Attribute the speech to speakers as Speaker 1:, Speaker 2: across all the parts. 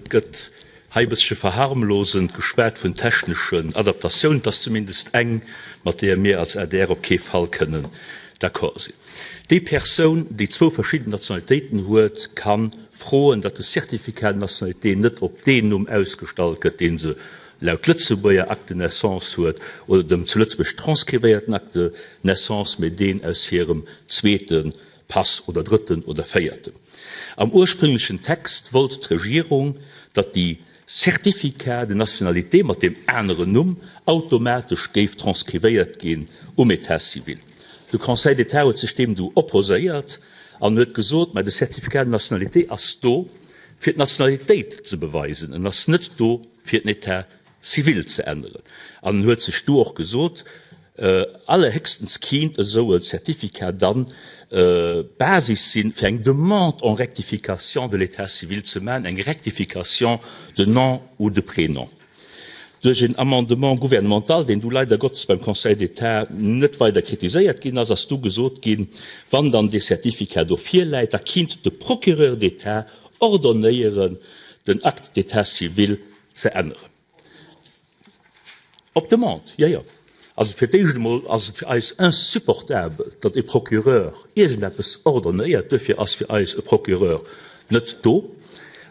Speaker 1: gëtt heibesche verharmlosend gesperrt vun technischen Adaptationen, das zumindest eng mat der mehr als RDR op Fall können d'accord sind. Die Person, die zwei verschiedene Nationalitäten huet, kann frohen, dat das Zertifikat Nationalität net op den ausgestaltet, den se laut Lützeburger Akte Naissance huet oder dem zu Lützburg transkribierten Akte Naissance mit den aus ihrem zweiten Pass oder dritten oder feierten. Am ursprünglichen Text wollte die Regierung, dass die Zertifikat de Nationalität mit dem anderen Numm automatisch transkribiert gehen Etat civil. Der Conseil d'État hat sich dem opposiert und hat gesagt, mit dem Zertifikat de Nationalität ist da, für die Nationalität zu beweisen und das nicht da, für den Etat civil zu ändern. Und hat sich da auch gesagt, allerhöchstens Kind so ein Zertifikat dann Basis sind für eine Demande en rectification de l'état civil zu machen, eine Rectification de nom ou de prénom. Durch ein Amendement gouvernemental, den du leider Gottes beim Conseil d'État nicht weiter kritisiert gehen, als du gesagt gehen, wann dann die Zertifikat auf vier Leiter Kind de Procureur d'État ordonnieren, den Akt d'état civil zu ändern. Op demande, ja. Also für diesen Mal, also für uns insupportabel, dass der Procureur irgendetwas ordoniert, dafür als für uns ein Procureur nicht da.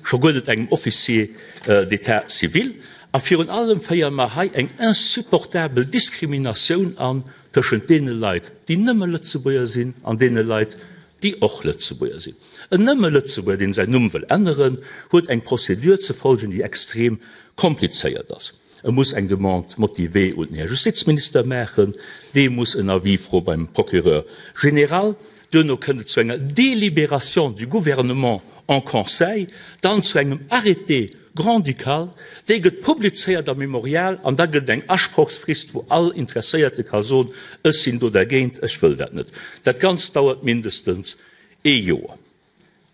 Speaker 1: Schon gut einem Offizier d'État civil. Und für allem feiern wir hier eine insupportable Diskrimination an zwischen den Leuten, die nicht mehr Lützeburger sind, und den Leuten, die auch Lützeburger sind. Ein nicht mehr Lützeburger, den sein Numm will ändern, hat eine Prozedur zu folgen, die extrem kompliziert ist. Muss eng Demand motivé und den Justizminister machen, de muss en avis froh beim Procureur général, dënner kënne zu enger Délibération du gouvernement en Conseil, dann zu engem Arrêté grandikal, de gët publizeiert am Memorial an dat gët eng Anspruchsfrist, wo all interesseierte Personen es sind oder géint, ech will dat net. Dat ganz dauert mindestens Joer.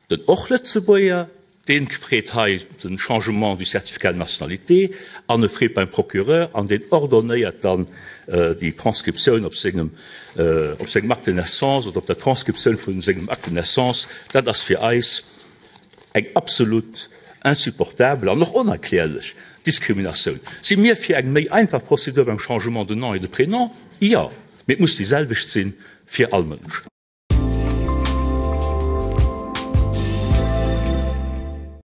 Speaker 1: Den och Lützeburger, den gefréet ha den Changement du Certificat de Nationalité, an fréet beim Procureur, an den ordonnéiert dann die Transkription op segem Akt de Naissance oder op der Transkription vun segem Akt de Naissance, dat ass fir eis eng absolut insupportable an noch unerklärlich Diskrimination. Si mir fir eng méi einfach Prozedur beim Changement de nom et de prénom, ja, mit muss dieselwicht sinn fir all Mënsch.